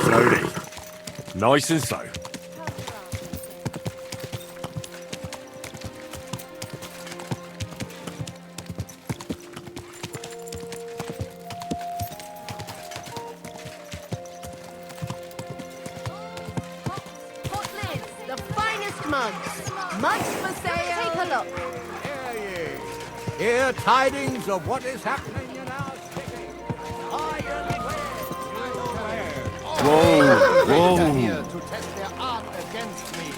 Slowly. Nice and slow. Hot lids, the finest mugs. Mugs for sale. Take a look. Hear tidings of what is happening in our city. Whoa. Here to test their art against me.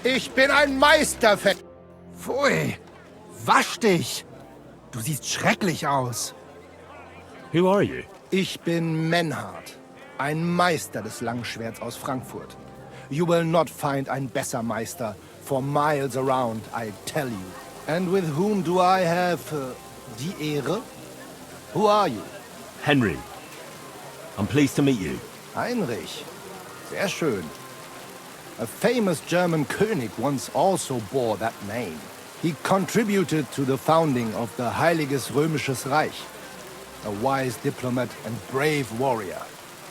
Ich bin ein Meisterfett. Pfui, wasch dich. Du siehst schrecklich aus. Who are you? Ich bin Menhard, ein Meister des Langschwerts aus Frankfurt. You will not find ein besser Meister for miles around, I tell you. And with whom do I have die Ehre? Who are you? Henry. I'm pleased to meet you. Heinrich. Sehr schön. A famous German König once also bore that name. He contributed to the founding of the Heiliges Römisches Reich. A wise diplomat and brave warrior.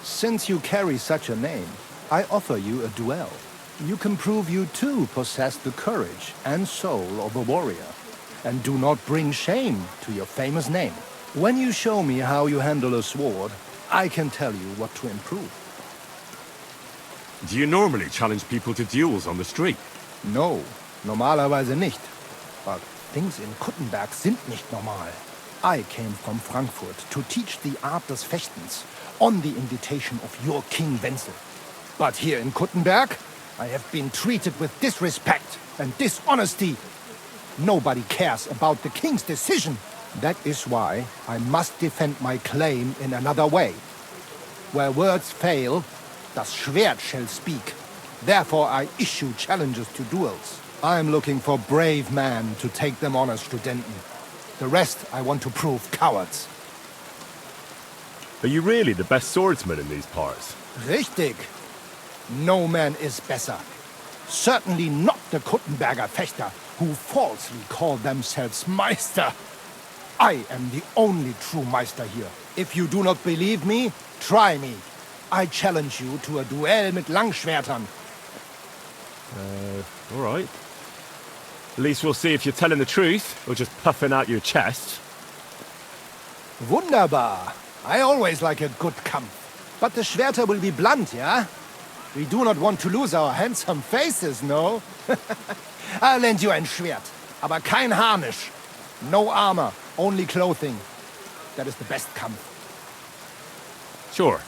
Since you carry such a name, I offer you a duel. You can prove you too possess the courage and soul of a warrior. And do not bring shame to your famous name. When you show me how you handle a sword, I can tell you what to improve. Do you normally challenge people to duels on the street? No, normalerweise nicht. But things in Kuttenberg sind nicht normal. I came from Frankfurt to teach the art des Fechtens on the invitation of your King Wenzel. But here in Kuttenberg, I have been treated with disrespect and dishonesty. Nobody cares about the king's decision. That is why I must defend my claim in another way. Where words fail, das Schwert shall speak. Therefore I issue challenges to duels. I am looking for brave men to take them on as Studenten. The rest I want to prove cowards. Are you really the best swordsman in these parts? Richtig. No man is better. Certainly not the Kuttenberger Fechter, who falsely call themselves Meister. I am the only true Meister here. If you do not believe me, try me. I challenge you to a duel mit Langschwertern. All right. At least we'll see if you're telling the truth or just puffing out your chest. Wunderbar. I always like a good Kampf. But the Schwerter will be blunt, yeah? We do not want to lose our handsome faces, no? I'll lend you ein Schwert, aber kein Harnisch. No armor, only clothing. That is the best Kampf. Sure.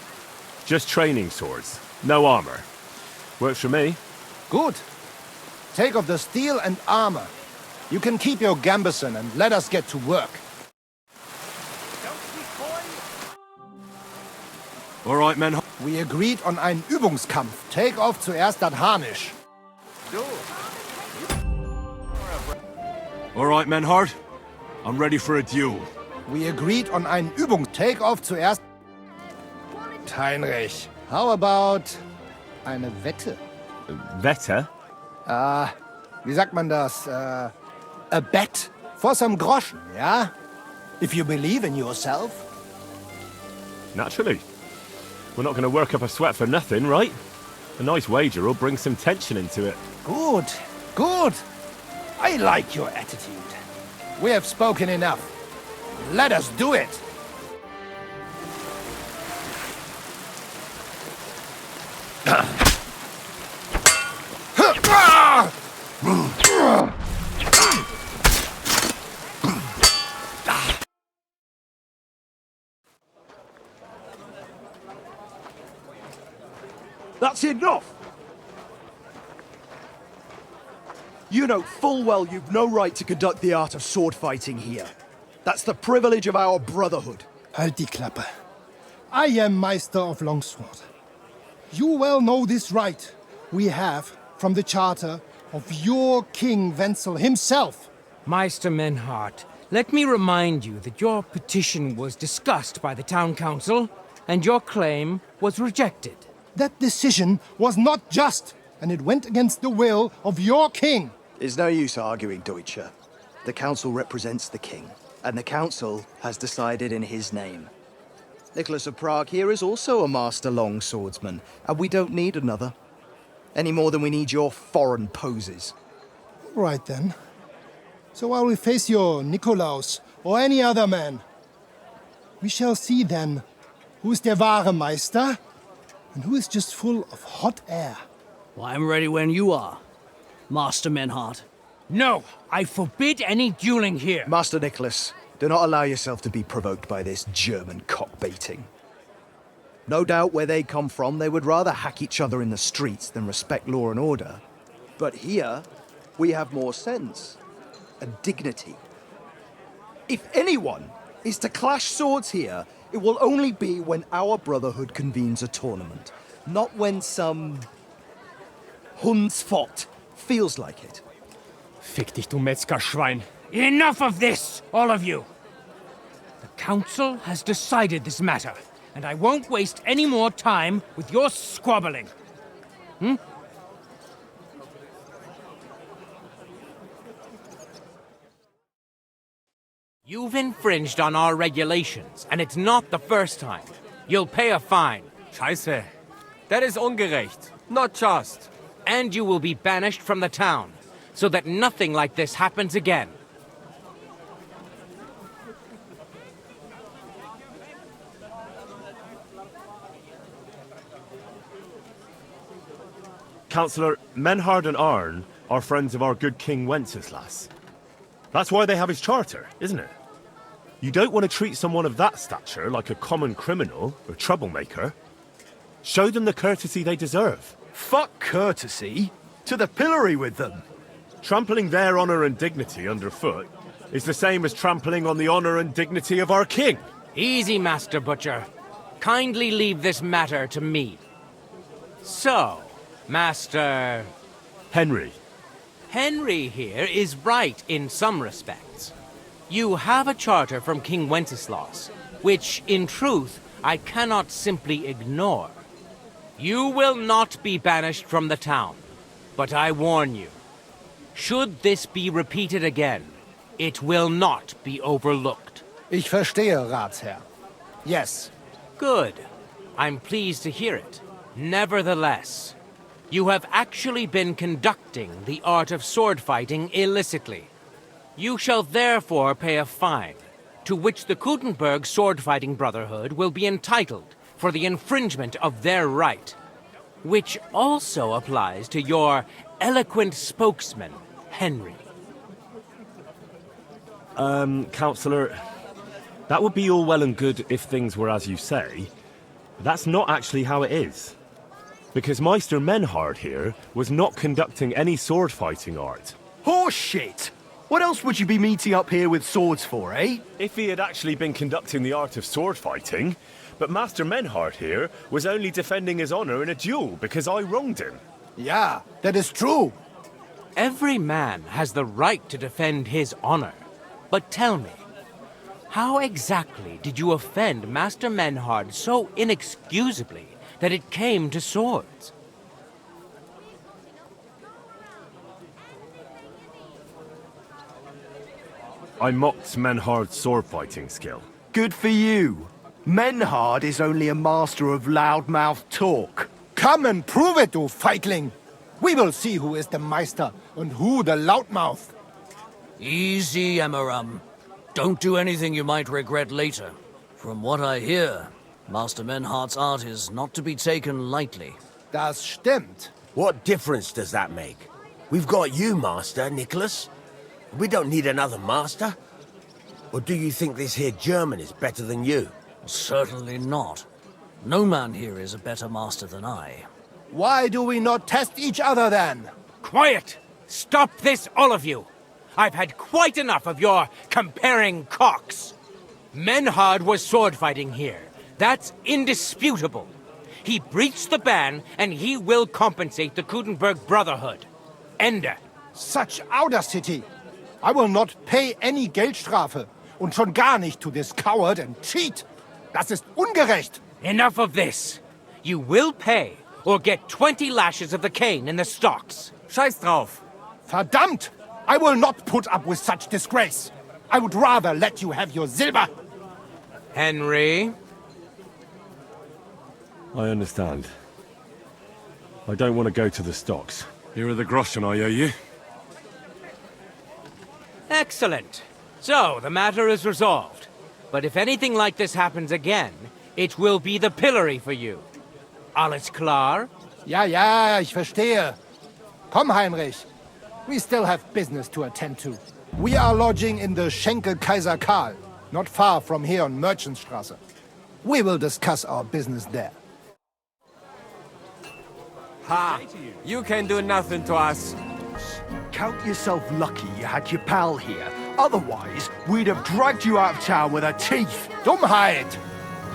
Just training swords. No armor. Works for me. Good. Take off the steel and armor. You can keep your gambeson and let us get to work. All right, men. We agreed on einen Übungskampf. Take off zuerst das Harnisch. All right, Menhard. I'm ready for a duel. We agreed on einen Take off zuerst. Heinrich, how about eine Wette? Wette? Wie sagt man das? A bet for some Groschen, yeah? If you believe in yourself. Naturally. We're not going to work up a sweat for nothing, right? A nice wager will bring some tension into it. Good, good. I like your attitude. We have spoken enough. Let us do it. That's enough! You know full well you've no right to conduct the art of sword fighting here. That's the privilege of our brotherhood. Halt die Klappe. I am Meister of Longsword. You well know this right we have from the charter of your King Wenzel himself. Meister Menhard, let me remind you that your petition was discussed by the town council, and your claim was rejected. That decision was not just, and it went against the will of your king. It's no use arguing, Deutscher. The council represents the king, and the council has decided in his name. Nicholas of Prague here is also a master longswordsman, and we don't need another. Any more than we need your foreign poses. Right then. So while we face your Nikolaus or any other man, we shall see then who is der wahre Meister and who is just full of hot air. Well, I'm ready when you are, Master Menhart. No, I forbid any dueling here. Master Nicholas, do not allow yourself to be provoked by this German cock-baiting. No doubt where they come from, they would rather hack each other in the streets than respect law and order. But here, we have more sense and dignity. If anyone is to clash swords here, it will only be when our brotherhood convenes a tournament, not when some Hundsfott feels like it. Fick dich, du Metzgerschwein. Enough of this, all of you! The council has decided this matter, and I won't waste any more time with your squabbling. You've infringed on our regulations, and it's not the first time. You'll pay a fine. Scheiße. That is ungerecht. Not just. And you will be banished from the town, so that nothing like this happens again. Councillor, Menhard and Arn are friends of our good King Wenceslas. That's why they have his charter, isn't it? You don't want to treat someone of that stature like a common criminal or troublemaker. Show them the courtesy they deserve. Fuck courtesy. To the pillory with them. Trampling their honor and dignity underfoot is the same as trampling on the honor and dignity of our king. Easy, Master Butcher. Kindly leave this matter to me. So, Master... Henry. Henry here is right in some respects. You have a charter from King Wenceslas, which, in truth, I cannot simply ignore. You will not be banished from the town, but I warn you, should this be repeated again, it will not be overlooked. Ich verstehe, Ratsherr. Yes. Good. I'm pleased to hear it. Nevertheless, you have actually been conducting the art of sword fighting illicitly. You shall therefore pay a fine, to which the Kuttenberg Sword Fighting Brotherhood will be entitled for the infringement of their right, which also applies to your eloquent spokesman, Henry. Councillor, that would be all well and good if things were as you say. That's not actually how it is. Because Meister Menhard here was not conducting any sword fighting art. Horseshit! What else would you be meeting up here with swords for, eh? If he had actually been conducting the art of sword fighting, but Master Menhard here was only defending his honor in a duel because I wronged him. Ja, that is true. Every man has the right to defend his honor. But tell me, how exactly did you offend Master Menhard so inexcusably that it came to swords? I mocked Menhard's sword fighting skill. Good for you. Menhard is only a master of loudmouth talk. Come and prove it, du Feigling. We will see who is the Meister and who the loudmouth. Easy, Emmeram. Don't do anything you might regret later. From what I hear, Master Menhard's art is not to be taken lightly. Das stimmt. What difference does that make? We've got you, Master, Nicholas. We don't need another master. Or do you think this here German is better than you? Certainly not. No man here is a better master than I. Why do we not test each other then? Quiet! Stop this, all of you! I've had quite enough of your comparing cocks. Menhard was sword fighting here. That's indisputable. He breached the ban, and he will compensate the Kuttenberg Brotherhood. Ende. Such audacity! I will not pay any Geldstrafe. Und schon gar nicht to this coward and cheat. Das ist ungerecht. Enough of this. You will pay, or get 20 lashes of the cane in the stocks. Scheiß drauf! Verdammt! I will not put up with such disgrace. I would rather let you have your silver. Henry, I understand. I don't want to go to the stocks. Here are the groschen I owe you. Excellent. So, the matter is resolved. But if anything like this happens again, it will be the pillory for you. Alles klar? Ja, ja, ich verstehe. Komm, Heinrich. We still have business to attend to. We are lodging in the Schenkel Kaiser Karl, not far from here on Merchantstraße. We will discuss our business there. Ha! You can do nothing to us. Count yourself lucky you had your pal here. Otherwise, we'd have dragged you out of town with our teeth. Dummheit!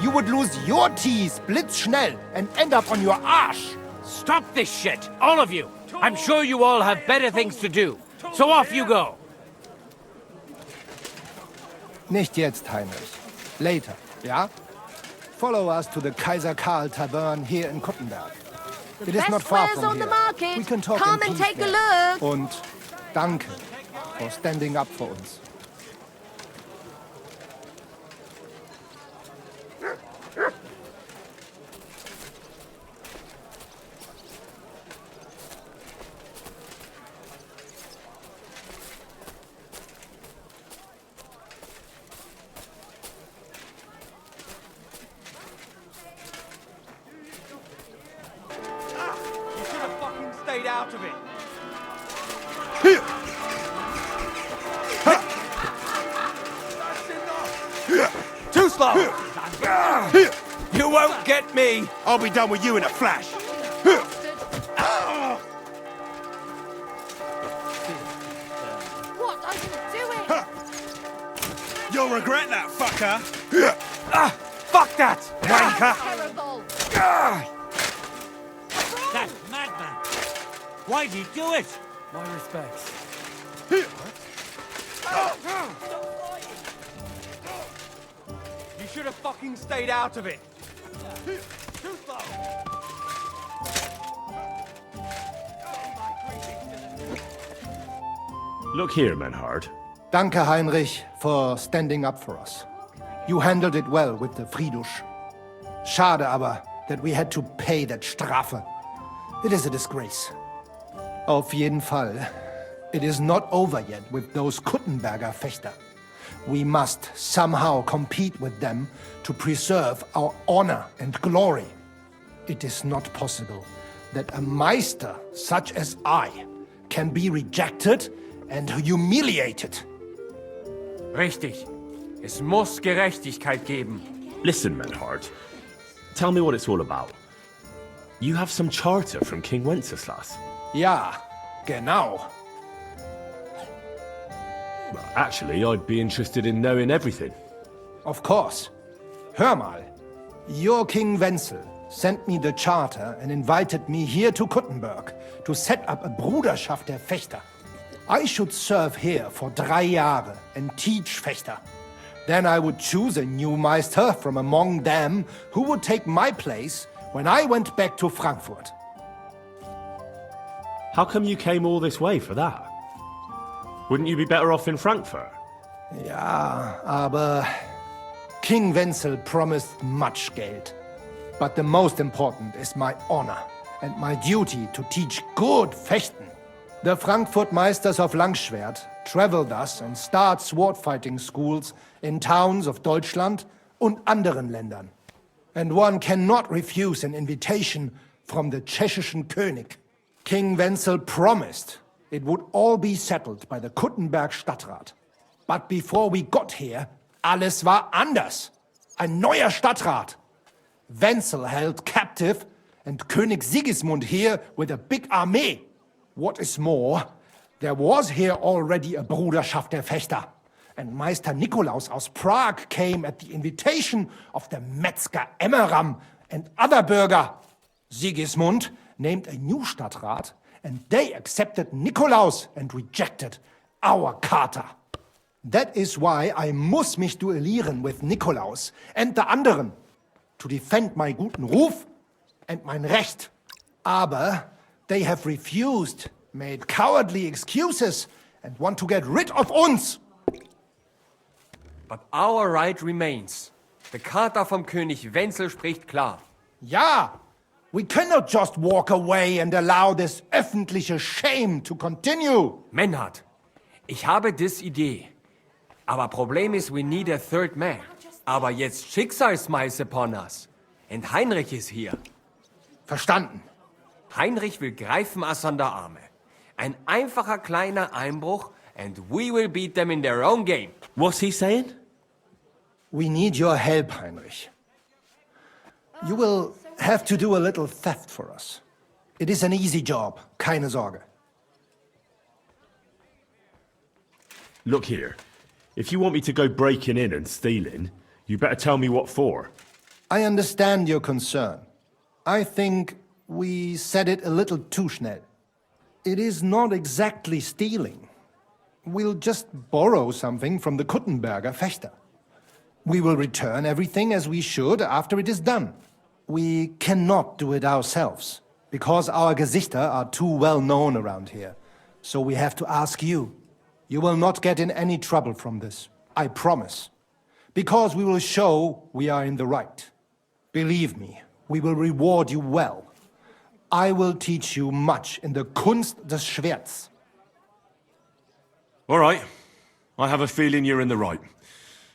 You would lose your teeth blitzschnell and end up on your Arsch. Stop this shit, all of you! I'm sure you all have better things to do. So off you go! Nicht jetzt, Heinrich. Later, ja? Follow us to the Kaiser Karl Tavern here in Kuttenberg. It is not best far wares from on the here. market. We can talk Come in and peace take a there. look. Und danke for standing up for uns. Stayed out of it. Too slow. You won't get me. I'll be done with you in a flash. What are you doing? You'll regret that, fucker. Fuck that, wanker. Terrible. That madman! Why'd he do it? My respects. You should have fucking stayed out of it. Too slow. Look here, Menhard. Danke, Heinrich, for standing up for us. You handled it well with the Friedusch. Schade aber, that we had to pay that Strafe. It is a disgrace. Auf jeden Fall, it is not over yet with those Kuttenberger Fechter. We must somehow compete with them to preserve our honor and glory. It is not possible that a Meister such as I can be rejected and humiliated. Richtig. Es muss Gerechtigkeit geben. Listen, Menhard. Tell me what it's all about. You have some charter from King Wenceslas. Ja, genau. Well, actually, I'd be interested in knowing everything. Of course. Hör mal. Your King Wenzel sent me the charter and invited me here to Kuttenberg to set up a Bruderschaft der Fechter. I should serve here for 3 Jahre and teach Fechter. Then I would choose a new Meister from among them who would take my place when I went back to Frankfurt. How come you came all this way for that? Wouldn't you be better off in Frankfurt? Ja, aber King Wenzel promised much Geld. But the most important is my honor and my duty to teach good Fechten. The Frankfurt Meisters of Langschwert travel thus and start sword fighting schools in towns of Deutschland und anderen Ländern. And one cannot refuse an invitation from the tschechischen König. King Wenzel promised it would all be settled by the Kuttenberg Stadtrat. But before we got here, alles war anders. Ein neuer Stadtrat. Wenzel held captive and König Sigismund here with a big army. What is more, there was here already a Bruderschaft der Fechter. And Meister Nikolaus aus Prague came at the invitation of the Metzger Emmeram and other Bürger. Sigismund named a new Stadtrat, and they accepted Nikolaus and rejected our Charta. That is why I muss mich duellieren with Nikolaus and the anderen, to defend my guten Ruf and mein Recht. Aber they have refused, made cowardly excuses, and want to get rid of uns. But our right remains. The Charta vom König Wenzel spricht klar. Ja, we cannot just walk away and allow this öffentliche shame to continue. Menhard, ich habe dis Idee. Aber Problem ist, we need a third man. Aber jetzt Schicksalsschmeiß upon us. Und Heinrich ist hier. Verstanden. Heinrich will greifen us an der Arme. Ein einfacher kleiner Einbruch and we will beat them in their own game. What's he saying? We need your help, Heinrich. You will have to do a little theft for us. It is an easy job, keine Sorge. Look here. If you want me to go breaking in and stealing, you better tell me what for. I understand your concern. I think we said it a little too schnell. It is not exactly stealing. We'll just borrow something from the Kuttenberger Fechter. We will return everything as we should after it is done. We cannot do it ourselves, because our Gesichter are too well known around here. So we have to ask you. You will not get in any trouble from this, I promise. Because we will show we are in the right. Believe me, we will reward you well. I will teach you much in the Kunst des Schwerts. All right. I have a feeling you're in the right.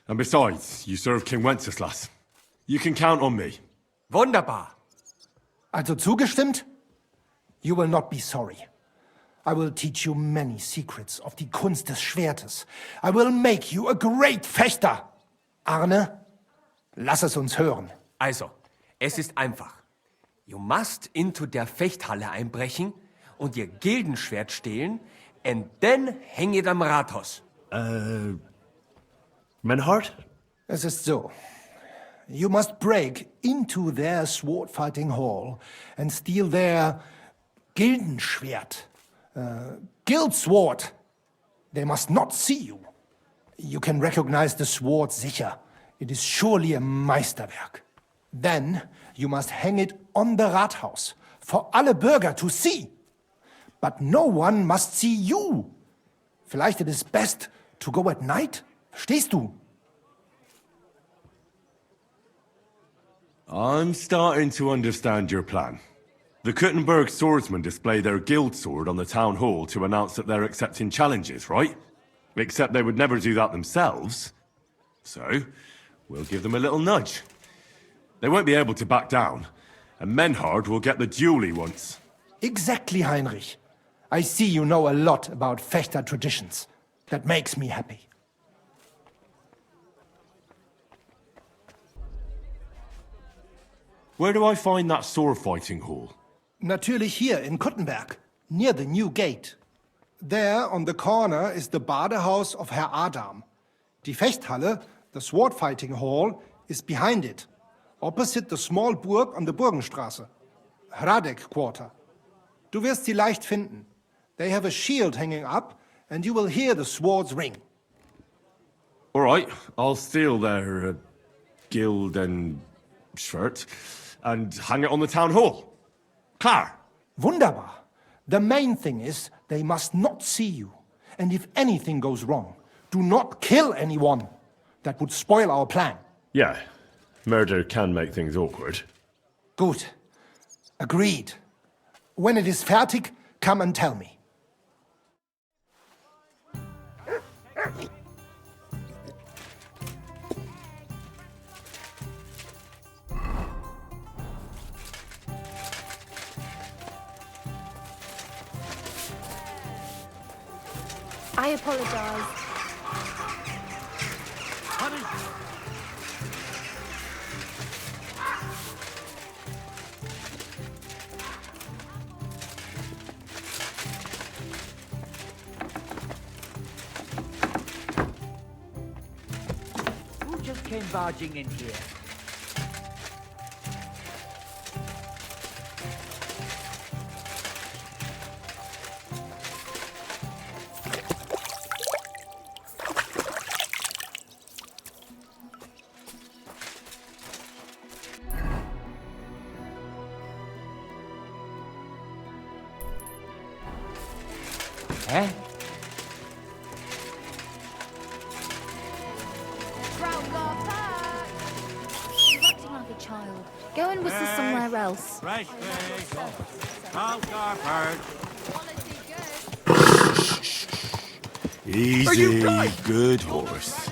And besides, you serve King Wenceslas. You can count on me. Wunderbar. Also zugestimmt? You will not be sorry. I will teach you many secrets of die Kunst des Schwertes. I will make you a great Fechter. Arne, lass es uns hören. Also, es ist einfach. You must into der Fechthalle einbrechen und ihr Gildenschwert stehlen and then hang it am Rathaus. Menhard? Es ist so. You must break into their sword-fighting hall and steal their Gildenschwert. Guild sword. They must not see you. You can recognize the sword sicher. It is surely a Meisterwerk. Then you must hang it on the Rathaus for alle Bürger to see. But no one must see you. Vielleicht it is best to go at night? Verstehst du? I'm starting to understand your plan. The Kuttenberg swordsmen display their guild sword on the town hall to announce that they're accepting challenges, right? Except they would never do that themselves. So, we'll give them a little nudge. They won't be able to back down, and Menhard will get the duel he wants. Exactly, Heinrich. I see you know a lot about Fechter traditions. That makes me happy. Where do I find that sword-fighting hall? Natürlich hier in Kuttenberg, near the new gate. There, on the corner, is the Badehaus of Herr Adam. Die Fechthalle, the sword-fighting hall, is behind it, opposite the small Burg on the Burgenstraße. Hradek Quarter. Du wirst sie leicht finden. They have a shield hanging up, and you will hear the swords ring. All right, I'll steal their guild and shirt and hang it on the town hall. Klar. Wunderbar. The main thing is they must not see you. And if anything goes wrong, do not kill anyone. That would spoil our plan. Yeah, murder can make things awkward. Gut. Agreed. When it is fertig, come and tell me. I apologize. Who just came barging in here? Hä? You're acting like a child. Go and whistle somewhere else. Fresh fish. Salt our bird. Easy, good horse.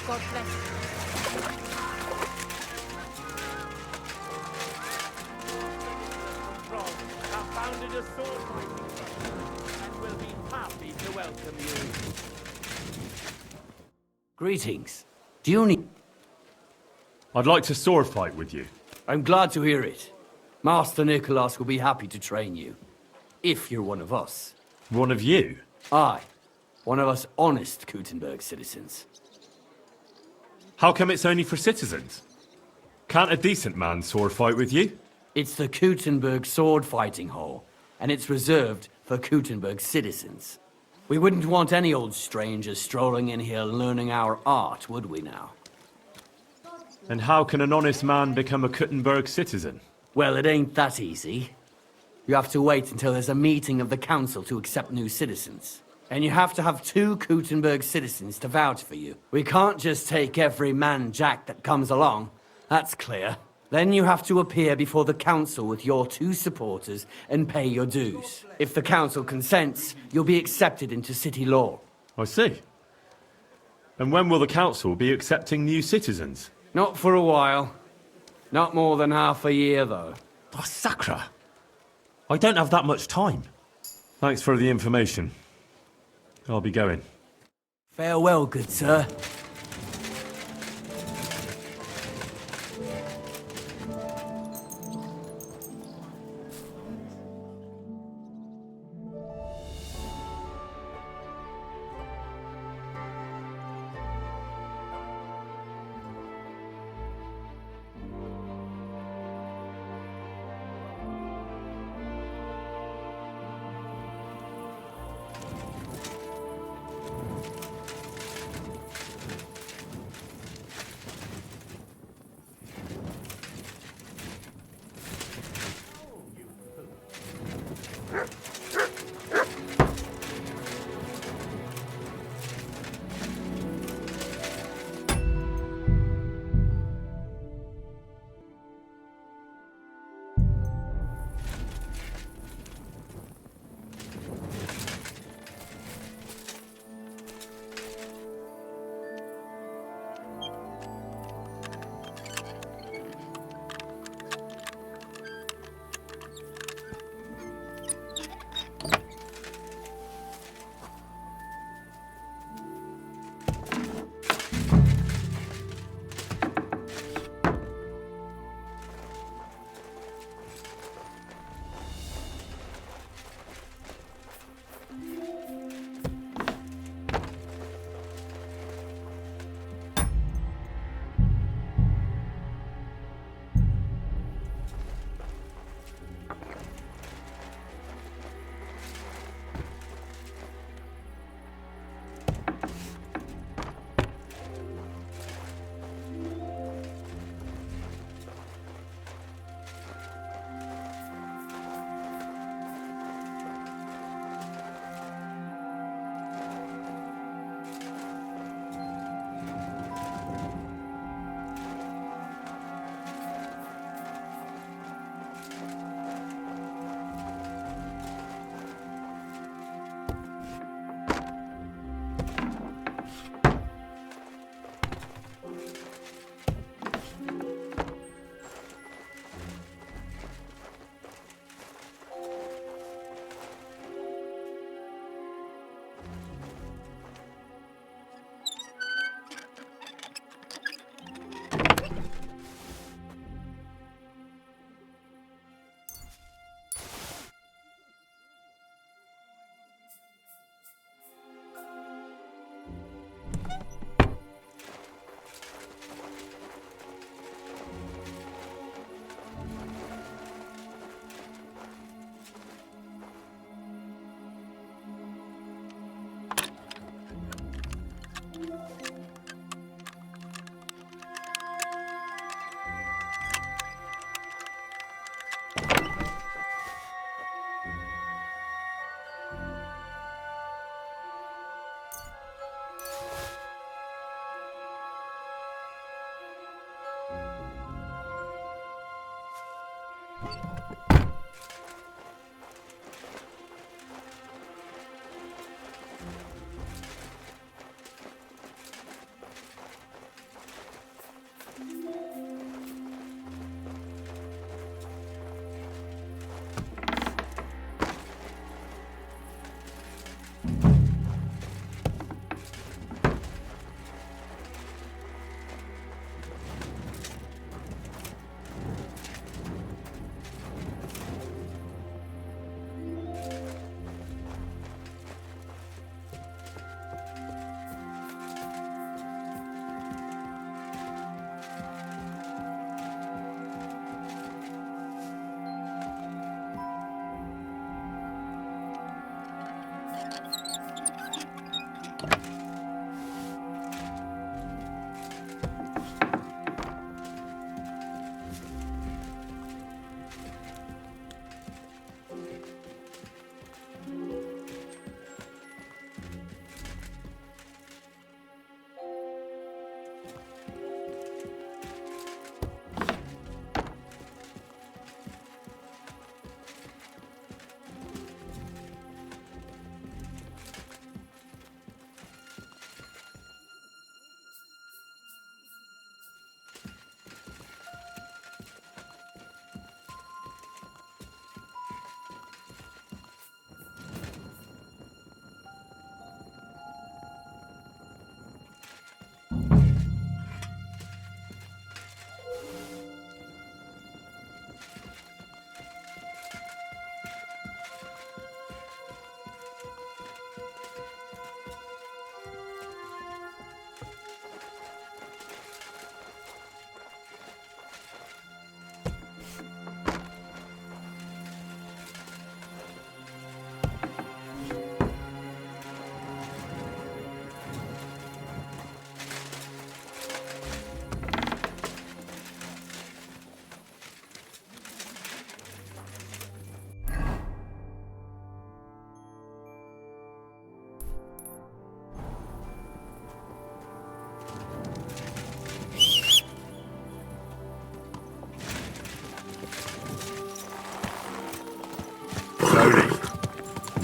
God bless you. Have founded a sword fighting club and will be happy to welcome you. Greetings. Do you need... I'd like to sword fight with you. I'm glad to hear it. Master Nicholas will be happy to train you. If you're one of us. One of you? Aye. One of us honest Gutenberg citizens. How come it's only for citizens? Can't a decent man sword fight with you? It's the Gutenberg sword fighting hall, and it's reserved for Gutenberg citizens. We wouldn't want any old strangers strolling in here learning our art, would we now? And how can an honest man become a Gutenberg citizen? Well, it ain't that easy. You have to wait until there's a meeting of the council to accept new citizens. And you have to have 2 Gutenberg citizens to vouch for you. We can't just take every man jack that comes along. That's clear. Then you have to appear before the council with your 2 supporters and pay your dues. If the council consents, you'll be accepted into city law. I see. And when will the council be accepting new citizens? Not for a while. Not more than half a year, though. Oh, Sacra! I don't have that much time. Thanks for the information. I'll be going. Farewell, good sir.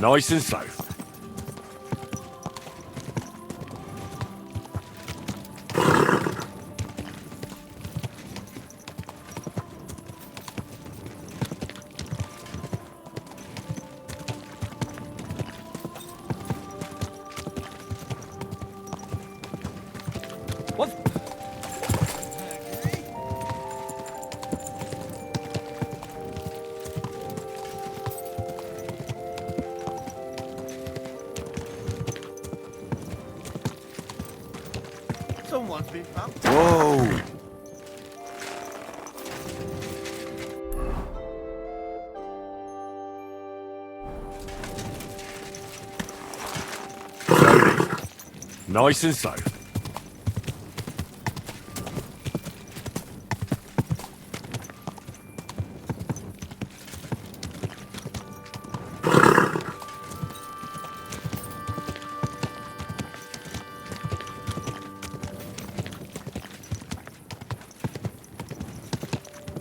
Nice and slow. Someone's been found. Whoa! Nice and slow.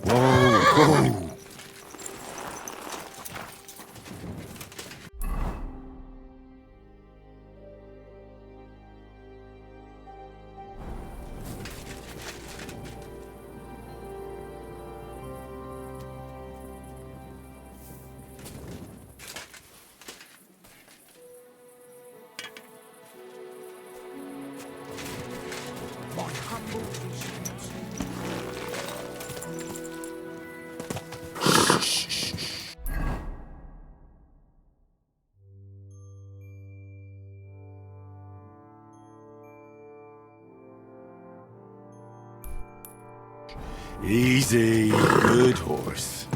Whoa! Easy, good horse.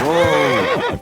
Whoa!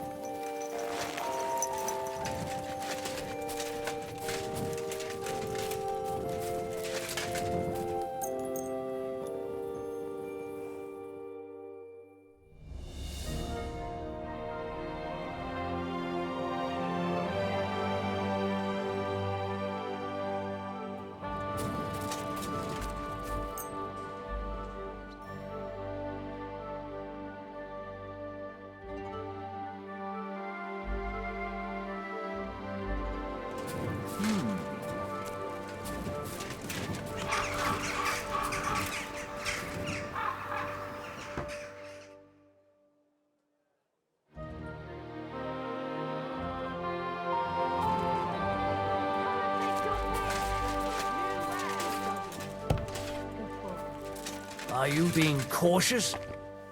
Are you being cautious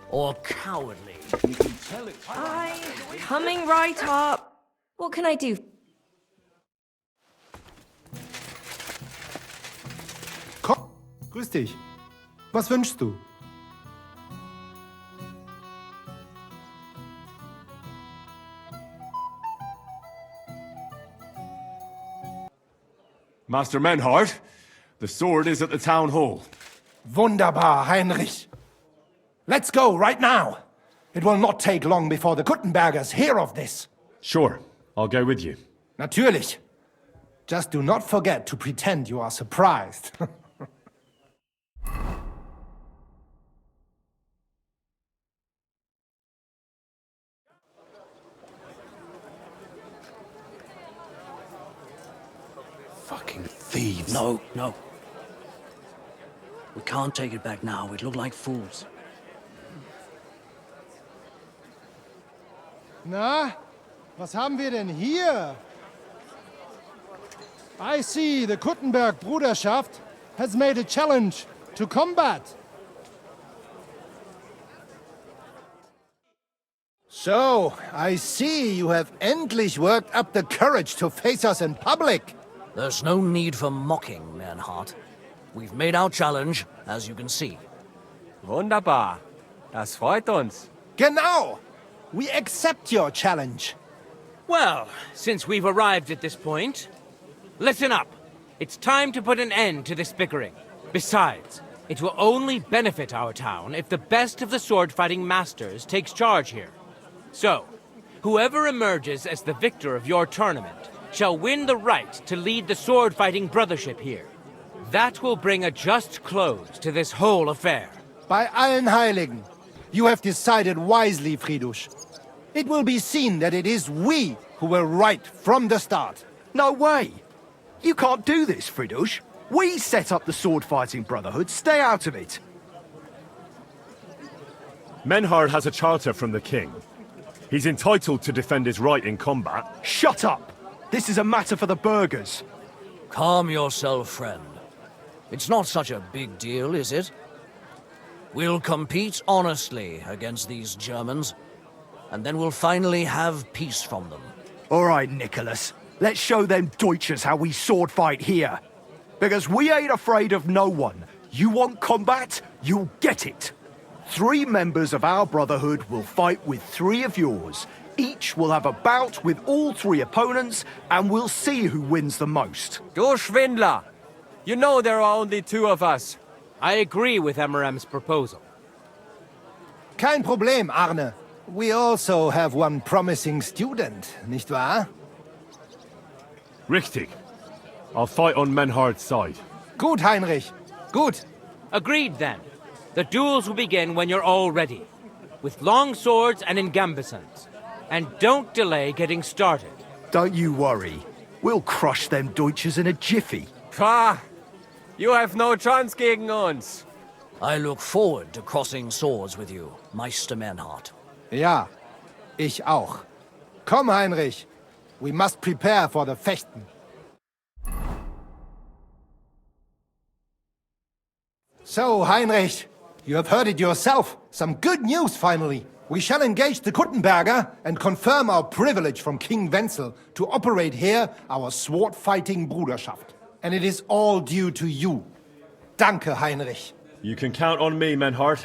or cowardly? I'm coming right up. What can I do? Komm, grüß dich. Was wünschst du? Master Menhard, the sword is at the town hall. Wunderbar, Heinrich. Let's go right now. It will not take long before the Kuttenbergers hear of this. Sure, I'll go with you. Natürlich. Just do not forget to pretend you are surprised. Fucking thieves. No, no. We can't take it back now. We'd look like fools. Na, was haben wir denn hier? I see the Kuttenberg Bruderschaft has made a challenge to combat. So, I see you have endlich worked up the courage to face us in public. There's no need for mocking, Mernhardt. We've made our challenge, as you can see. Wunderbar. Das freut uns. Genau! We accept your challenge. Well, since we've arrived at this point, listen up. It's time to put an end to this bickering. Besides, it will only benefit our town if the best of the sword-fighting masters takes charge here. So, whoever emerges as the victor of your tournament shall win the right to lead the sword-fighting brothership here. That will bring a just close to this whole affair. Bei allen Heiligen, you have decided wisely, Friedrich. It will be seen that it is we who were right from the start. No way! You can't do this, Friedrich. We set up the sword-fighting brotherhood. Stay out of it. Menhard has a charter from the king. He's entitled to defend his right in combat. Shut up! This is a matter for the burghers. Calm yourself, friend. It's not such a big deal, is it? We'll compete honestly against these Germans, and then we'll finally have peace from them. All right, Nicholas. Let's show them Deutschers how we sword fight here. Because we ain't afraid of no one. You want combat? You'll get it. 3 members of our brotherhood will fight with 3 of yours. Each will have a bout with all 3 opponents, and we'll see who wins the most. Du Schwindler! You know there are only 2 of us. I agree with Emerem's proposal. Kein Problem, Arne. We also have one promising student, nicht wahr? Richtig. I'll fight on Menhard's side. Gut, Heinrich. Gut. Agreed, then. The duels will begin when you're all ready, with long swords and in gambesons. And don't delay getting started. Don't you worry. We'll crush them Deutschers in a jiffy. Pah! You have no chance gegen uns. I look forward to crossing swords with you, Meister Mernhardt. Ja, ich auch. Komm, Heinrich. We must prepare for the Fechten. So, Heinrich, you have heard it yourself. Some good news, finally. We shall engage the Kuttenberger and confirm our privilege from King Wenzel to operate here our sword-fighting Bruderschaft. And it is all due to you. Danke, Heinrich. You can count on me, Menhard.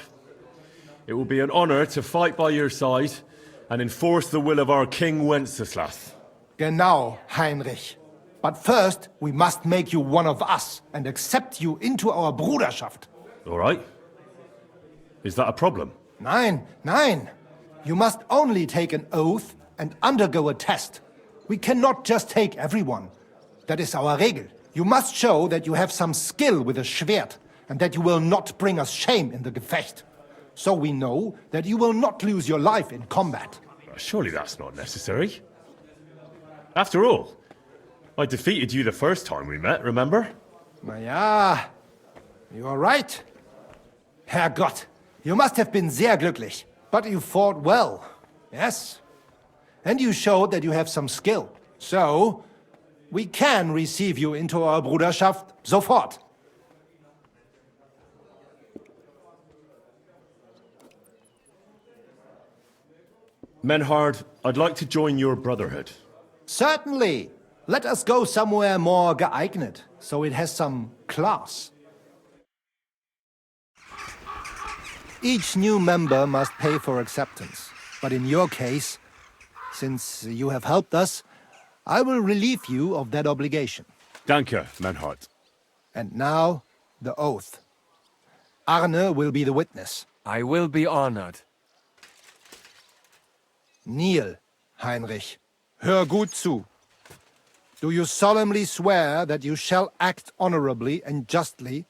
It will be an honor to fight by your side and enforce the will of our King Wenceslas. Genau, Heinrich. But first, we must make you one of us and accept you into our Bruderschaft. All right. Is that a problem? Nein, nein. You must only take an oath and undergo a test. We cannot just take everyone. That is our Regel. You must show that you have some skill with a Schwert and that you will not bring us shame in the Gefecht. So we know that you will not lose your life in combat. Surely that's not necessary. After all, I defeated you the first time we met, remember? Na ja, you are right. Herrgott, you must have been sehr glücklich. But you fought well, yes? And you showed that you have some skill. So, we can receive you into our Bruderschaft sofort. Menhard, I'd like to join your brotherhood. Certainly. Let us go somewhere more geeignet, so it has some class. Each new member must pay for acceptance. But in your case, since you have helped us, I will relieve you of that obligation. Danke, Menhard. And now, the oath. Arne will be the witness. I will be honored. Kneel, Heinrich. Hör gut zu. Do you solemnly swear that you shall act honorably and justly,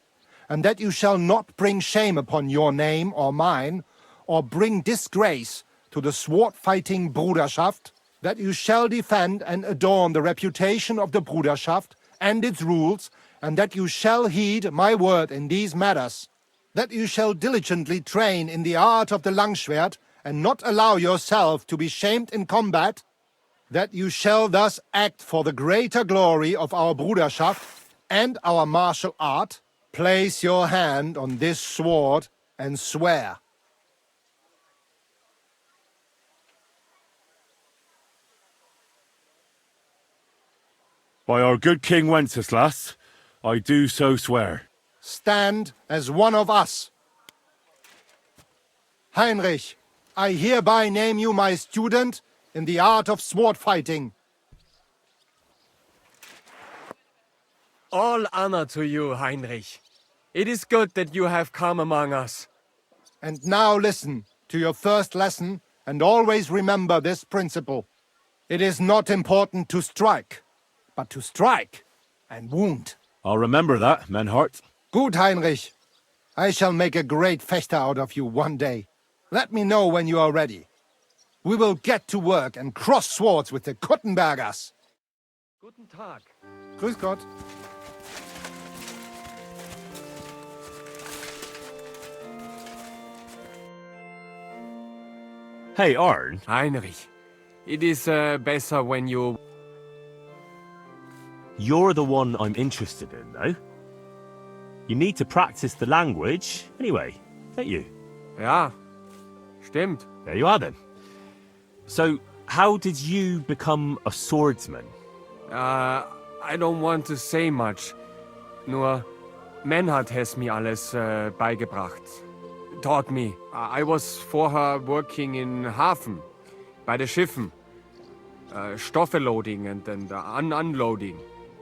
and that you shall not bring shame upon your name or mine, or bring disgrace to the sword-fighting Bruderschaft, that you shall defend and adorn the reputation of the Bruderschaft and its rules, and that you shall heed my word in these matters, that you shall diligently train in the art of the Langschwert, and not allow yourself to be shamed in combat, that you shall thus act for the greater glory of our Bruderschaft and our martial art, place your hand on this sword and swear. By our good King Wenceslas, I do so swear. Stand as one of us. Heinrich, I hereby name you my student in the art of sword fighting. All honor to you, Heinrich. It is good that you have come among us. And now listen to your first lesson and always remember this principle. It is not important to strike, but to strike and wound. I'll remember that, Menhard. Gut, Heinrich. I shall make a great fechter out of you one day. Let me know when you are ready. We will get to work and cross swords with the Kuttenbergers. Guten Tag. Grüß Gott. Hey, Arn. Heinrich, it is better when you... You're the one I'm interested in, though. You need to practice the language anyway, don't you? Ja, stimmt. There you are then. So, how did you become a swordsman? I don't want to say much. Nur, Menhard has me alles beigebracht. Taught me. I was vorher working in Hafen, bei den Schiffen. Stoffe loading and unloading.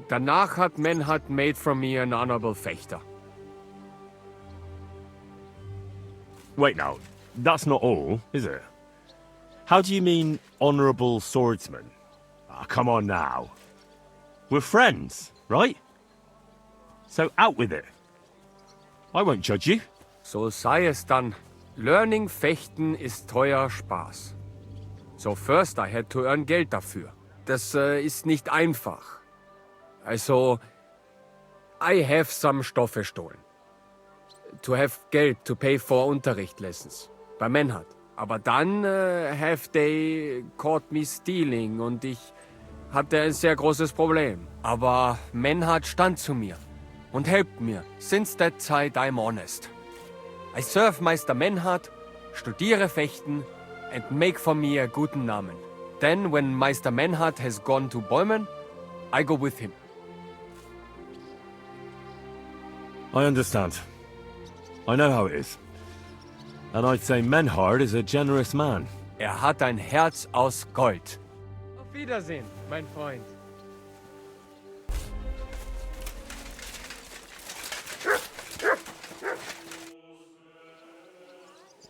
Danach hat Menhard made from me an honorable fechter. Wait now, that's not all, is it? How do you mean, honourable swordsman? Ah, come on now. We're friends, right? So out with it. I won't judge you. So sei es dann. Learning fechten ist teuer Spaß. So first I had to earn Geld dafür. Das ist nicht einfach. Also, I have some Stoffe stolen. To have Geld to pay for Unterricht lessons. Bei Menhard. Aber dann have they caught me stealing und ich hatte ein sehr großes Problem. Aber Menhard stand zu mir und helpt mir. Since that time I'm honest. I serve Meister Menhard, studiere Fechten and make for me a guten Namen. Then when Meister Menhard has gone to Bäumen, I go with him. I understand. I know how it is. And I'd say Menhard is a generous man. Hat ein Herz aus Gold. Auf Wiedersehen, mein Freund.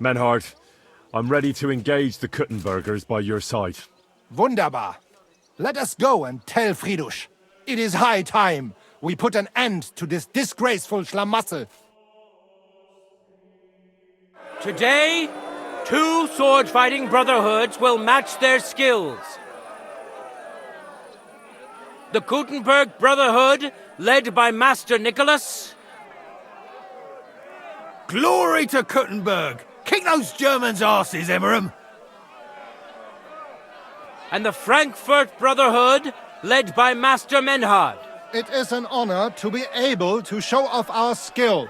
Menhard, I'm ready to engage the Kuttenbergers by your side. Wunderbar. Let us go and tell Fridusch. It is high time we put an end to this disgraceful schlamassel. Today, 2 sword-fighting brotherhoods will match their skills. the Gutenberg Brotherhood, led by Master Nicholas. Glory to Kuttenberg! Kick those Germans' asses, Emmeram! And the Frankfurt Brotherhood, led by Master Menhard. It is an honor to be able to show off our skill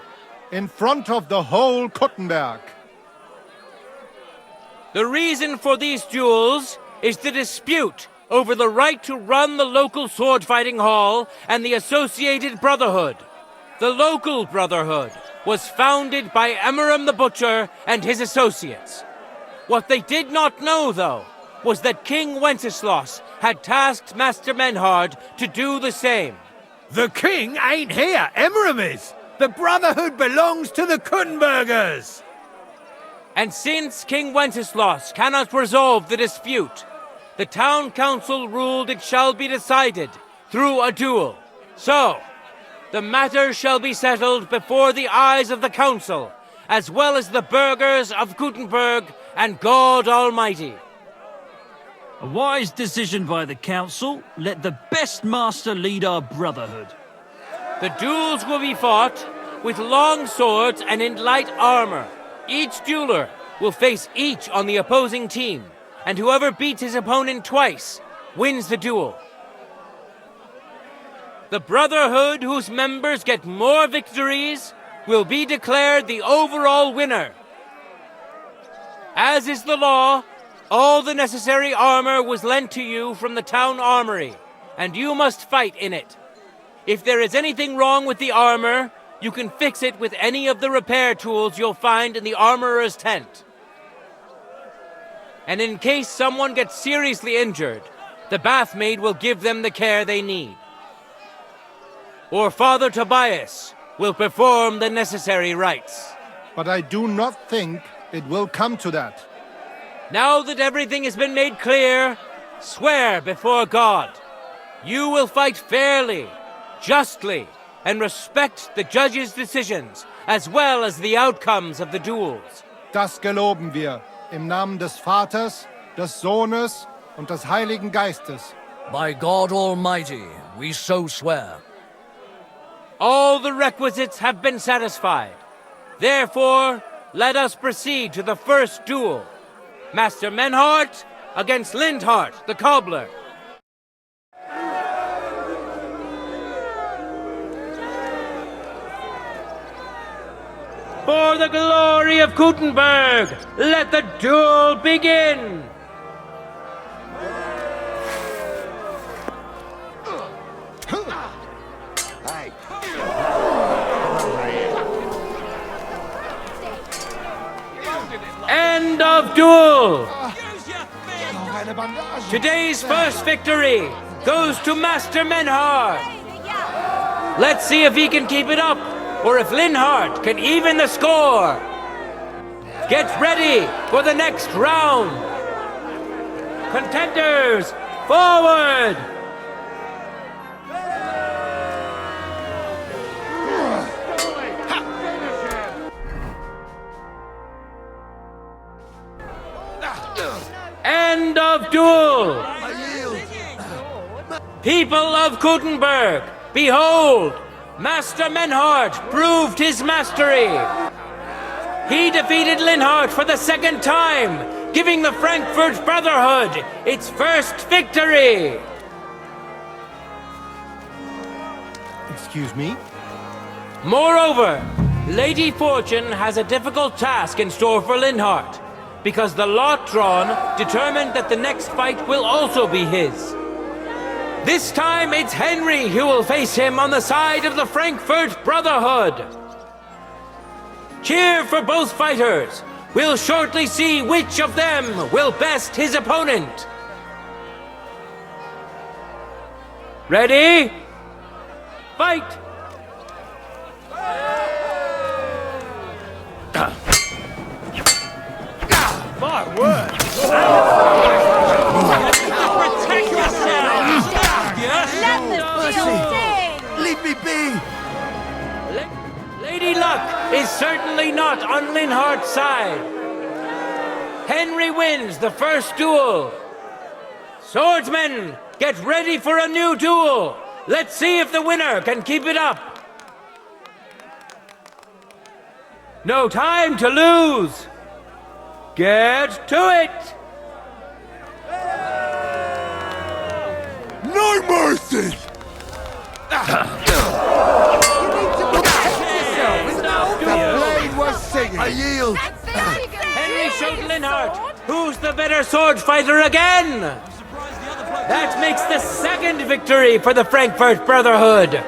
in front of the whole Kuttenberg. The reason for these duels is the dispute over the right to run the local sword fighting hall and the associated brotherhood. The local brotherhood was founded by Emmeram the Butcher and his associates. What they did not know, though, was that King Wenceslas had tasked Master Menhard to do the same. The king ain't here, Emmeram is! The Brotherhood belongs to the Kuttenbergers! And since King Wenceslas cannot resolve the dispute, the town council ruled it shall be decided through a duel. So, the matter shall be settled before the eyes of the council, as well as the burghers of Gutenberg and God Almighty. A wise decision by the council. Let the best master lead our brotherhood. The duels will be fought with long swords and in light armor. Each dueler will face each on the opposing team, and whoever beats his opponent twice wins the duel. The brotherhood whose members get more victories will be declared the overall winner. As is the law, all the necessary armor was lent to you from the town armory, and you must fight in it. If there is anything wrong with the armor, you can fix it with any of the repair tools you'll find in the armorer's tent. And in case someone gets seriously injured, the bathmaid will give them the care they need. Or Father Tobias will perform the necessary rites. But I do not think it will come to that. Now that everything has been made clear, swear before God. You will fight fairly, justly, and respect the judge's decisions, as well as the outcomes of the duels. Das geloben wir, im Namen des Vaters, des Sohnes und des Heiligen Geistes. By God Almighty, we so swear. All the requisites have been satisfied. Therefore, let us proceed to the first duel. Master Menhart against Lindhart, the cobbler. For the glory of Gutenberg, let the duel begin! End of duel! Today's first victory goes to Master Menhard. Let's see if he can keep it up, or if Linhart can even the score. Get ready for the next round. Contenders, forward! End of duel! People of Gutenberg, behold! Master Menhart proved his mastery. He defeated Linhart for the second time, giving the Frankfurt Brotherhood its first victory. Excuse me? Moreover, Lady Fortune has a difficult task in store for Linhart, because the lot drawn determined that the next fight will also be his. This time it's Henry who will face him on the side of the Frankfurt Brotherhood. Cheer for both fighters. We'll shortly see which of them will best his opponent. Ready? Fight! My word! Protect yourself! Let the field sing! Leave me be! Lady Luck is certainly not on Linhart's side. Henry wins the first duel. Swordsmen, Get ready for a new duel! Let's see if the winner can keep it up! No time to lose! Get to it! No mercy! The blade was singing. I yield. Henry showed Linhart who's the better sword fighter again! That makes the second victory for the Frankfurt Brotherhood!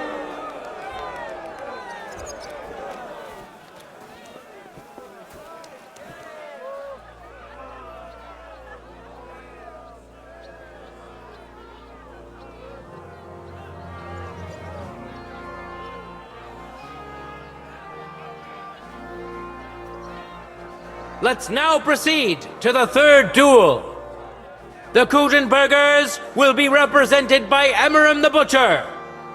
Let's now proceed to the third duel. The Kuttenbergers will be represented by Emmeram the Butcher.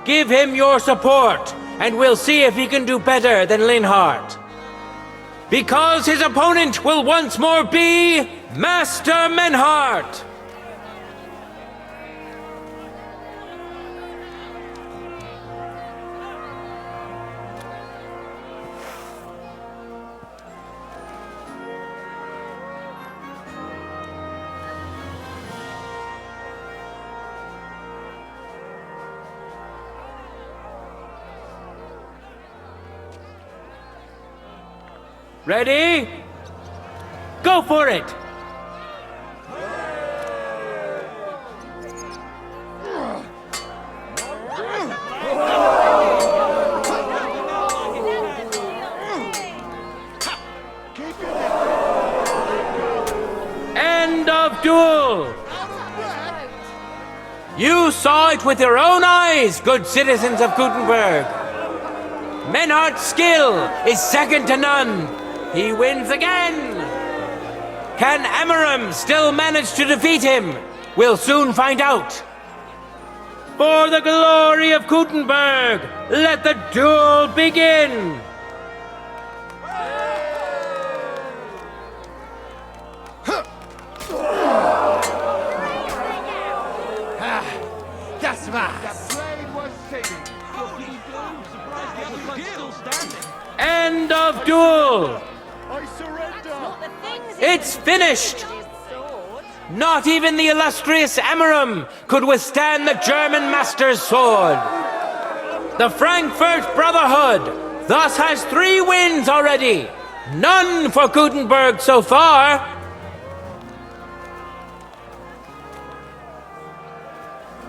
Give him your support, and we'll see if he can do better than Linhart. Because his opponent will once more be Master Menhart. Ready? Go for it! End of duel! You saw it with your own eyes, good citizens of Kuttenberg. Menhart's skill is second to none. He wins again! Can Emmeram still manage to defeat him? We'll soon find out. For the glory of Kuttenberg, let the duel begin! Das war's. End of duel! It's finished! Not even the illustrious Emmeram could withstand the German master's sword. The Frankfurt Brotherhood thus has 3 wins already. None for Kuttenberg so far.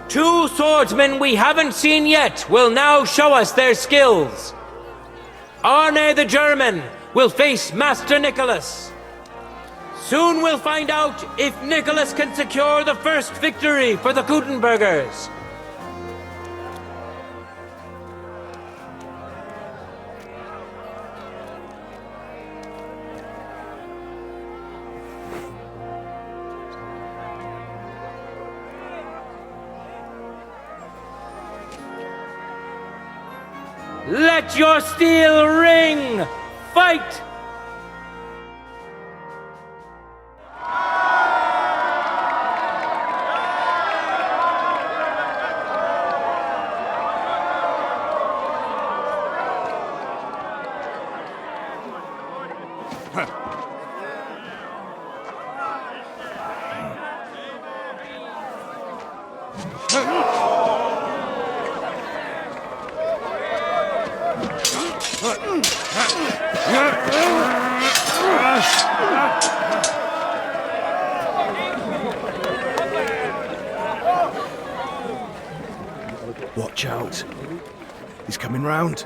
Two swordsmen we haven't seen yet will now show us their skills. Arne the German will face Master Nicholas. Soon we'll find out if Nicholas can secure the first victory for the Kuttenbergers. Let your steel ring! Fight! Watch out. He's coming round.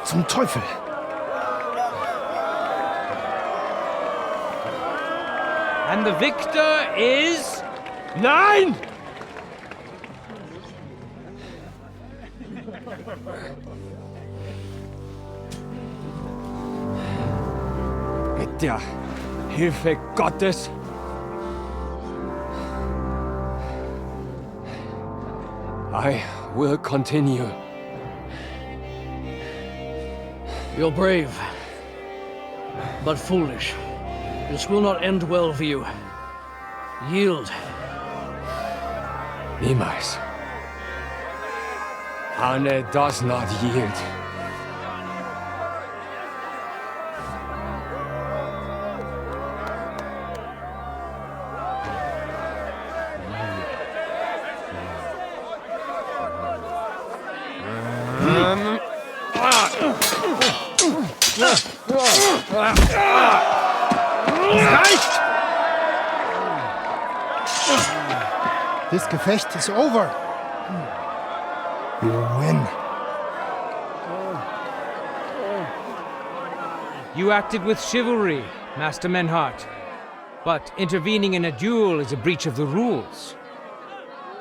Zum Teufel! And the victor is... Nein! Mit der Hilfe Gottes I will continue. You're brave, but foolish. This will not end well for you. Yield. Niemals. Arne does not yield. This Gefecht is over. You win. You acted with chivalry, Master Menhart. But intervening in a duel is a breach of the rules.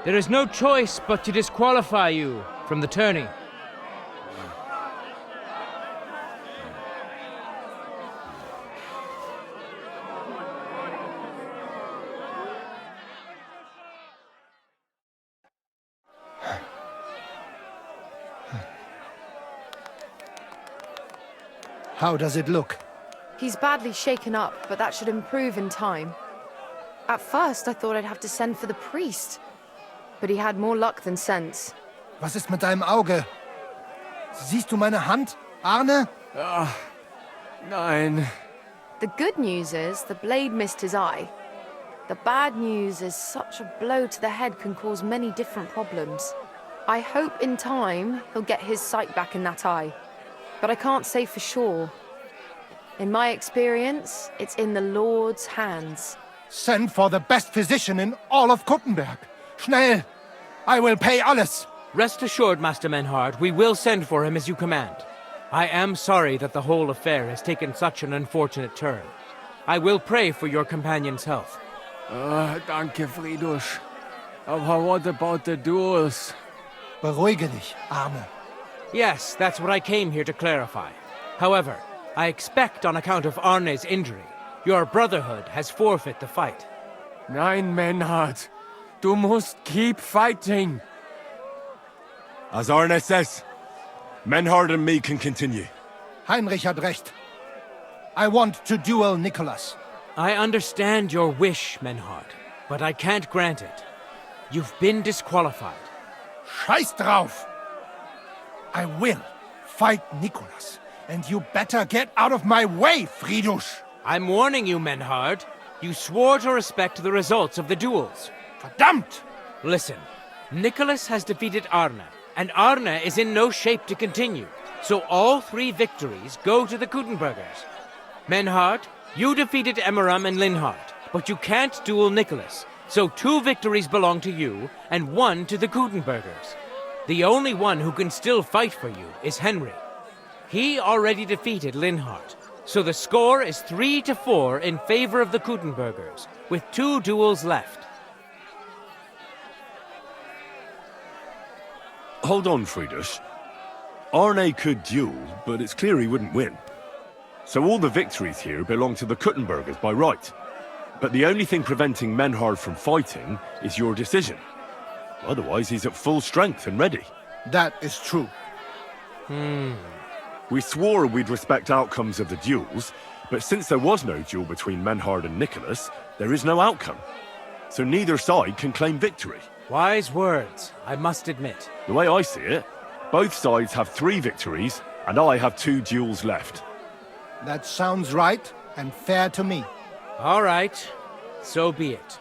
There is no choice but to disqualify you from the tourney. How does it look? He's badly shaken up, but that should improve in time. At first, I thought I'd have to send for the priest. But he had more luck than sense. Was ist mit deinem Auge? Siehst du meine Hand, Arne? Nein. The good news is the blade missed his eye. The bad news is such a blow to the head can cause many different problems. I hope in time he'll get his sight back in that eye. But I can't say for sure. In my experience, it's in the Lord's hands. Send for the best physician in all of Kuttenberg. Schnell! I will pay alles. Rest assured, Master Menhard, we will send for him as you command. I am sorry that the whole affair has taken such an unfortunate turn. I will pray for your companion's health. Danke, Friedrich. Aber what about the duels? Beruhige dich, Arne. Yes, that's what I came here to clarify. However, I expect on account of Arne's injury, your brotherhood has forfeit the fight. Nein, Menhard. Du musst keep fighting. As Arne says, Menhard and me can continue. Heinrich had recht. I want to duel Nicholas. I understand your wish, Menhard, but I can't grant it. You've been disqualified. Scheiß drauf! I will fight Nicholas, and you better get out of my way, Friedrich! I'm warning you, Menhard. You swore to respect the results of the duels. Verdammt! Listen, Nicholas has defeated Arne, and Arne is in no shape to continue. So all 3 victories go to the Kuttenbergers. Menhard, you defeated Emmeram and Linhart, but you can't duel Nicholas. So 2 victories belong to you, and 1 to the Kuttenbergers. The only one who can still fight for you is Henry. He already defeated Linhart, so the score is 3-4 in favor of the Kuttenbergers, with 2 duels left. Hold on, Friedrich. Arne could duel, but it's clear he wouldn't win. So all the victories here belong to the Kuttenbergers by right. But the only thing preventing Menhard from fighting is your decision. Otherwise, he's at full strength and ready. That is true. We swore we'd respect outcomes of the duels, but since there was no duel between Menhard and Nicholas, there is no outcome. So neither side can claim victory. Wise words, I must admit. The way I see it, both sides have 3 victories, and I have 2 duels left. That sounds right and fair to me. All right, so be it.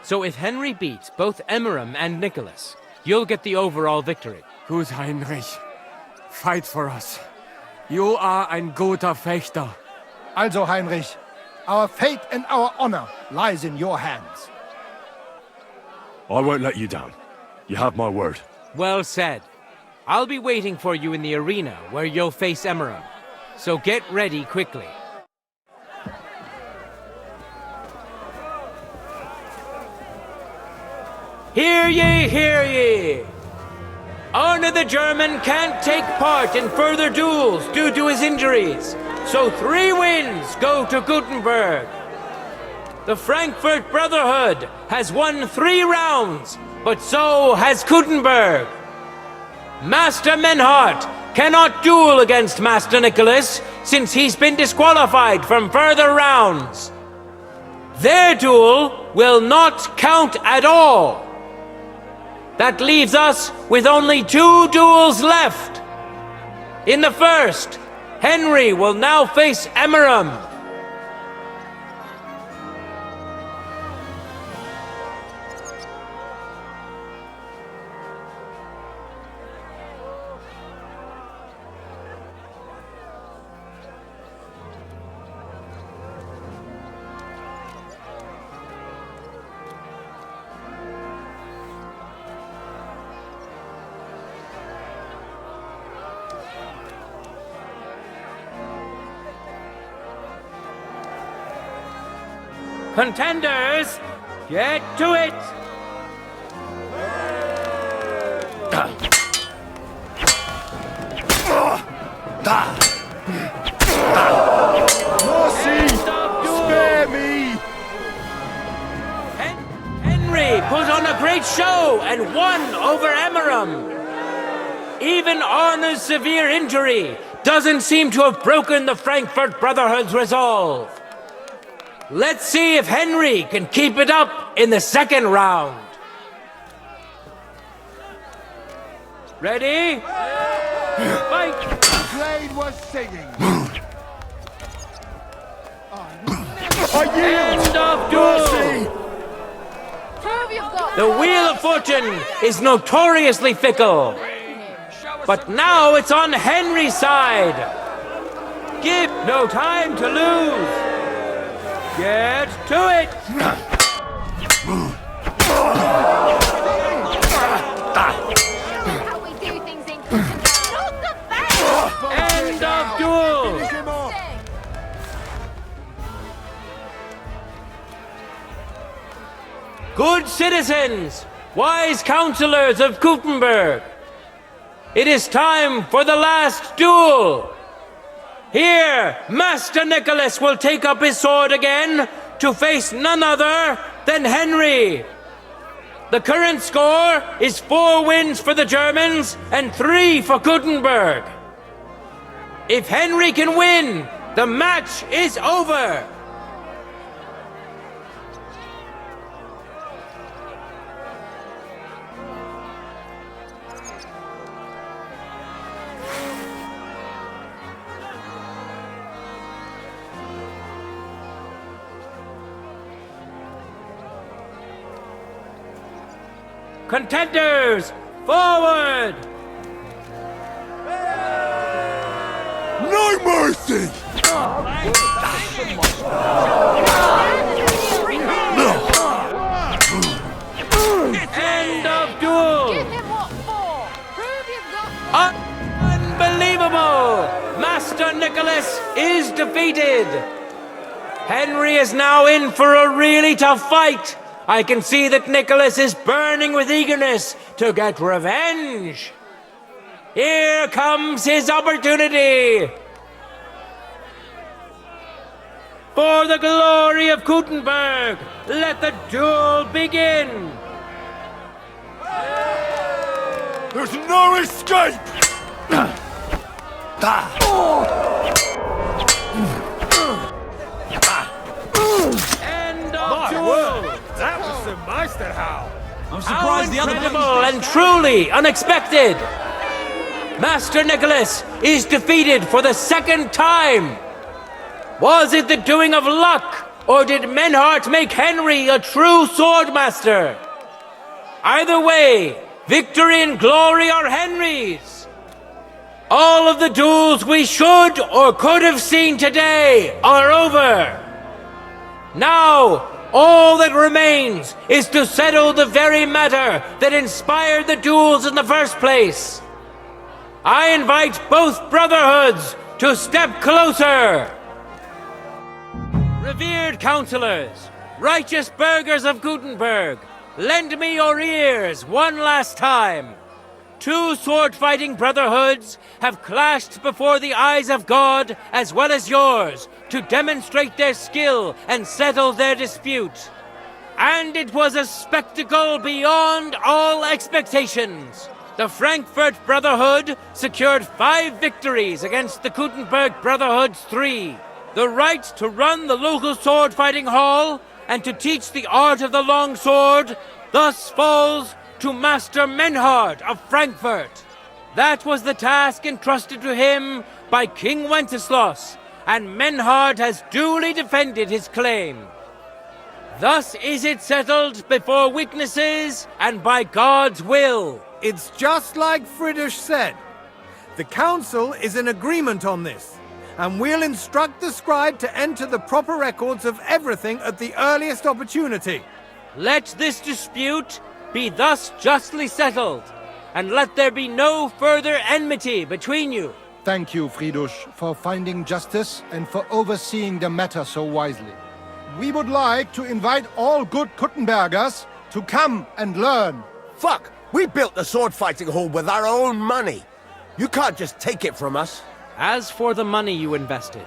So if Henry beats both Emmeram and Nicholas, you'll get the overall victory. Gut, Heinrich. Fight for us. You are ein guter Fechter. Also, Heinrich, our fate and our honor lies in your hands. I won't let you down. You have my word. Well said. I'll be waiting for you in the arena where you'll face Emmeram. So get ready quickly. Hear ye, hear ye! Arne the German can't take part in further duels due to his injuries, so 3 wins go to Gutenberg. The Frankfurt Brotherhood has won 3 rounds, but so has Gutenberg. Master Menhart, cannot duel against Master Nicholas since he's been disqualified from further rounds. Their duel will not count at all. That leaves us with only 2 duels left. In the first, Henry will now face Emeram. Contenders, get to it! Mercy! Spare me! Henry put on a great show and won over Emeram. Even Arna's severe injury doesn't seem to have broken the Frankfurt Brotherhood's resolve. Let's see if Henry can keep it up in the second round. Ready? Fight! Blade was singing. End of duel! The Wheel of Fortune is notoriously fickle. But now it's on Henry's side. Give no time to lose. Get to it! End of duel! Good citizens, wise counselors of Gutenberg, it is time for the last duel. Here, Master Nicholas will take up his sword again to face none other than Henry. The current score is 4 wins for the Germans and 3 for Gutenberg. If Henry can win, the match is over. Contenders, forward! No mercy! End of duel! Unbelievable! Master Nicholas is defeated! Henry is now in for a really tough fight! I can see that Nicholas is burning with eagerness to get revenge. Here comes his opportunity. For the glory of Gutenberg, let the duel begin. There's no escape! End of duel. That was some Meisterhau. I'm surprised the other Incredible and truly unexpected. Master Nicholas is defeated for the second time. Was it the doing of luck, or did Menhart make Henry a true swordmaster? Either way, victory and glory are Henry's. All of the duels we should or could have seen today are over. Now, all that remains is to settle the very matter that inspired the duels in the first place. I invite both brotherhoods to step closer. Revered counselors, righteous burghers of Gutenberg, lend me your ears one last time. 2 sword-fighting brotherhoods have clashed before the eyes of God as well as yours to demonstrate their skill and settle their dispute. And it was a spectacle beyond all expectations. The Frankfurt Brotherhood secured 5 victories against the Kuttenberg Brotherhood's 3. The right to run the local sword-fighting hall and to teach the art of the long sword thus falls to Master Menhard of Frankfurt. That was the task entrusted to him by King Wenceslas, and Menhard has duly defended his claim. Thus is it settled before witnesses and by God's will. It's just like Friedrich said. The council is in agreement on this, and we'll instruct the scribe to enter the proper records of everything at the earliest opportunity. Let this dispute be thus justly settled, and let there be no further enmity between you. Thank you, Friedrich, for finding justice and for overseeing the matter so wisely. We would like to invite all good Kuttenbergers to come and learn. Fuck! We built the sword-fighting hall with our own money. You can't just take it from us. As for the money you invested,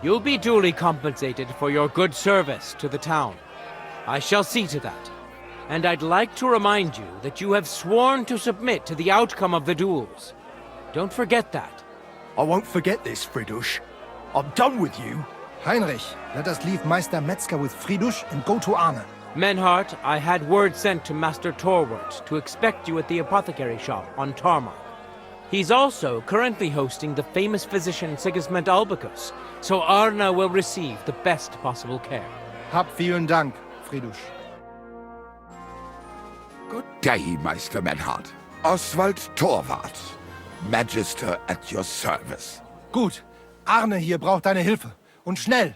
you'll be duly compensated for your good service to the town. I shall see to that. And I'd like to remind you that you have sworn to submit to the outcome of the duels. Don't forget that. I won't forget this, Friedrich. I'm done with you. Heinrich, let us leave Meister Metzger with Friedrich and go to Arne. Menhart, I had word sent to Master Torwart to expect you at the apothecary shop on Tarmac. He's also currently hosting the famous physician Sigismund Albicus, so Arne will receive the best possible care. Hab vielen Dank, Friedrich. Good day, Meister Menhard. Oswald Torwart, Magister at your service. Gut. Arne hier braucht deine Hilfe. Und schnell.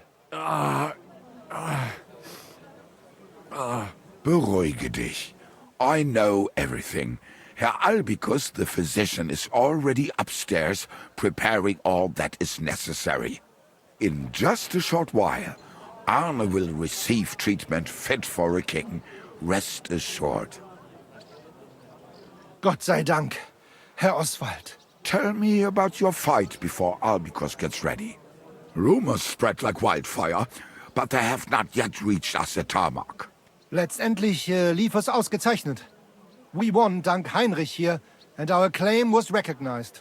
Beruhige dich. I know everything. Herr Albicus, the physician, is already upstairs preparing all that is necessary. In just a short while, Arne will receive treatment fit for a king. Rest assured. Gott sei Dank, Herr Oswald. Tell me about your fight before Albicus gets ready. Rumors spread like wildfire, but they have not yet reached us at Tarmac. Letztendlich lief es ausgezeichnet. We won dank Heinrich here, and our claim was recognized.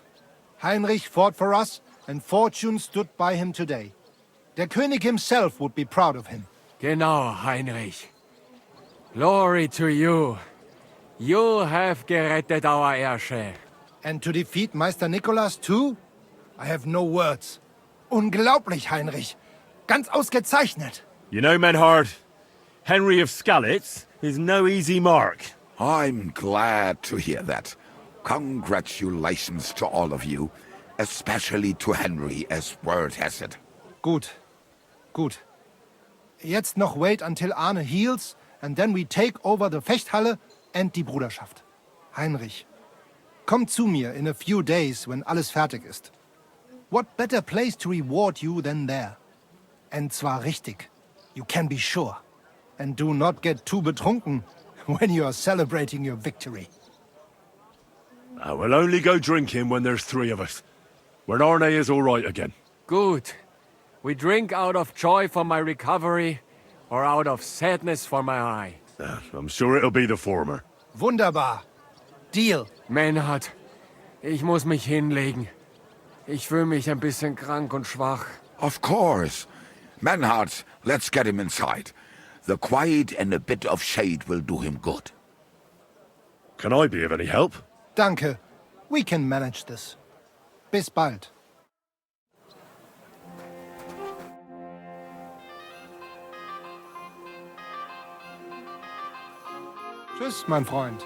Heinrich fought for us, and fortune stood by him today. Der König himself would be proud of him. Genau, Heinrich. Glory to you. You have gerettet our Ersche. And to defeat Meister Nicholas too? I have no words. Unglaublich, Heinrich. Ganz ausgezeichnet. You know, Menhard, Henry of Skalitz is no easy mark. I'm glad to hear that. Congratulations to all of you, especially to Henry, as word has it. Gut. Gut. Jetzt noch wait until Arne heals, and then we take over the Fechthalle and die Bruderschaft. Heinrich, komm zu mir in a few days when alles fertig ist. What better place to reward you than there? And zwar richtig. You can be sure. And do not get too betrunken when you are celebrating your victory. I will only go drinking when there's 3 of us. When Arne is all right again. Good. We drink out of joy for my recovery, or out of sadness for my eye. I'm sure it'll be the former. Wunderbar. Deal. Menhard, ich muss mich hinlegen. Ich fühle mich ein bisschen krank und schwach. Of course. Menhard, let's get him inside. The quiet and a bit of shade will do him good. Can I be of any help? Danke. We can manage this. Bis bald. Tschüss, mein Freund.